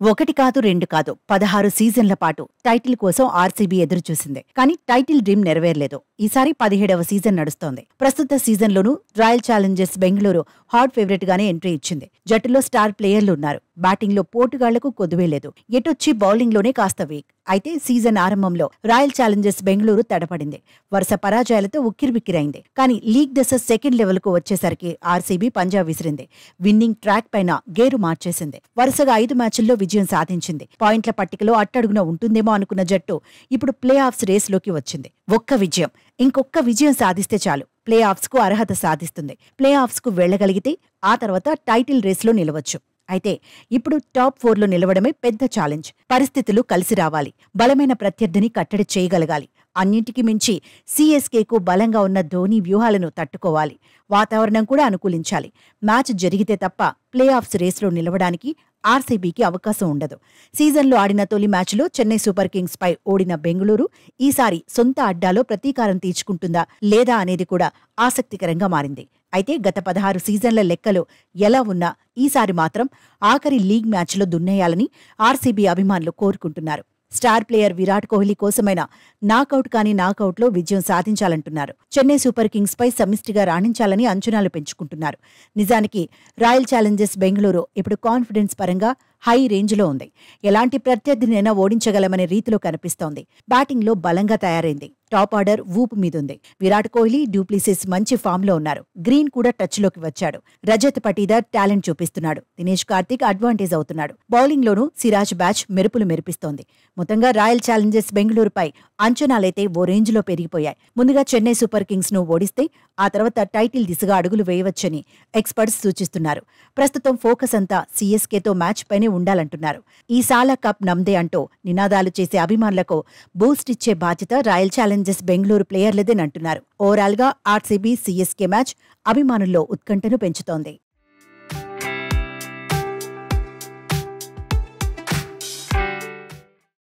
ఒకటి కాదు, రెండు కాదు, 16 సీజన్ల పాటు టైటిల్ కోసం ఆర్సీబీ ఎదురుచూసింది. కానీ టైటిల్ డ్రీమ్ నెరవేరలేదు. ఈసారి 17వ సీజన్ నడుస్తోంది. ప్రస్తుత సీజన్లోనూ Royal Challengers Bengaluru hot favourite గానే ఎంట్రీ ఇచ్చింది. జట్టులో స్టార్ ప్లేయర్లు ఉన్నారు. బ్యాటింగ్లో పోటుగాళ్లకు కొదువే లేదు. ఎటొచ్చి బౌలింగ్లోనే కాస్త వీక్. అయితే సీజన్ ఆరంభంలో రాయల్ ఛాలెంజర్స్ బెంగళూరు తడపడింది. వరుస పరాజయాలతో ఉక్కిరిబిక్కిరైంది. కానీ లీగ్ దశ సెకండ్ లెవెల్కు వచ్చేసరికి ఆర్సీబీ పంజా విసిరింది. విన్నింగ్ ట్రాక్ పైన గేరు మార్చేసింది. వరుసగా 5 మ్యాచ్ల్లో విజయం సాధించింది. పాయింట్ల పట్టికలో అట్టడుగున ఉంటుందేమో అనుకున్న జట్టు ఇప్పుడు ప్లే ఆఫ్స్ రేస్లోకి వచ్చింది. ఒక్క విజయం, ఇంకొక్క విజయం సాధిస్తే చాలు ప్లే ఆఫ్స్కు అర్హత సాధిస్తుంది. ప్లే ఆఫ్స్కు వెళ్లగలిగితే ఆ తర్వాత టైటిల్ రేస్లో నిలవచ్చు. అయితే ఇప్పుడు టాప్ 4లో నిలవడమే పెద్ద ఛాలెంజ్. పరిస్థితులు కలిసి రావాలి. బలమైన ప్రత్యర్థిని కట్టడి చేయగలగాలి. అన్నింటికి మించి సీఎస్కేకు బలంగా ఉన్న ధోనీ వ్యూహాలను తట్టుకోవాలి. వాతావరణం కూడా అనుకూలించాలి. మ్యాచ్ జరిగితే తప్ప ప్లే ఆఫ్స్ రేస్లో నిలవడానికి ఆర్సీబీకి అవకాశం ఉండదు. సీజన్లో ఆడిన తొలి మ్యాచ్లో చెన్నై సూపర్ కింగ్స్ పై ఓడిన బెంగళూరు ఈసారి సొంత అడ్డాలో ప్రతీకారం తీర్చుకుంటుందా లేదా అనేది కూడా ఆసక్తికరంగా మారింది. అయితే గత 16 సీజన్ల లెక్కలు ఎలా ఉన్నా ఈసారి మాత్రం ఆఖరి లీగ్ మ్యాచ్లో దున్నేయాలని ఆర్సీబీ అభిమానులు కోరుకుంటున్నారు. స్టార్ ప్లేయర్ విరాట్ కోహ్లీ కోసమైనా నాకౌట్ కాని నాకౌట్లో విజయం సాధించాలంటున్నారు. చెన్నై సూపర్ కింగ్స్ పై సమిష్టిగా రాణించాలని అంచనాలు పెంచుకుంటున్నారు. నిజానికి రాయల్ ఛాలెంజర్స్ బెంగళూరు ఇప్పుడు కాన్ఫిడెన్స్ పరంగా హై రేంజ్లో ఉంది. ఎలాంటి ప్రత్యర్థినైనా ఓడించగలమనే రీతిలో కనిపిస్తోంది. బ్యాటింగ్లో బలంగా తయారైంది. టాప్ ఆర్డర్ ఊపు మీదుంది. విరాట్ కోహ్లీ, డ్యూప్లిసిస్ మంచి ఫామ్లో ఉన్నారు. గ్రీన్ కూడా టచ్లోకి వచ్చాడు. రజత్ పటీదార్ టాలెంట్ చూపిస్తున్నాడు. దినేష్ కార్తీక్ అడ్వాంటేజ్ అవుతున్నాడు. బౌలింగ్లోనూ సిరాజ్ బ్యాచ్ మెరుపులు మెరిపిస్తోంది. మొత్తంగా రాయల్ ఛాలెంజర్స్ బెంగళూరుపై అంచనాలైతే ఓ రేంజ్లో పెరిగిపోయాయి. ముందుగా చెన్నై సూపర్ కింగ్స్ ను ఓడిస్తే ఆ తర్వాత టైటిల్ దిశగా అడుగులు వేయవచ్చని ఎక్స్పర్ట్స్ సూచిస్తున్నారు. ప్రస్తుతం ఫోకస్ అంతా సీఎస్కేతో మ్యాచ్ పైనే ఉండాలంటున్నారు. ఈ సాలా కప్ నమ్దే అంటూ నినాదాలు చేసే అభిమానులకు బూస్ట్ ఇచ్చే బాధ్యత రాయల్ ఛాలెంజర్స్ బెంగళూరు ప్లేయర్లదేనంటున్నారు. ఓవరాల్గా ఆర్సీబీ సీఎస్కే మ్యాచ్ అభిమానుల్లో ఉత్కంఠను పెంచుతోంది.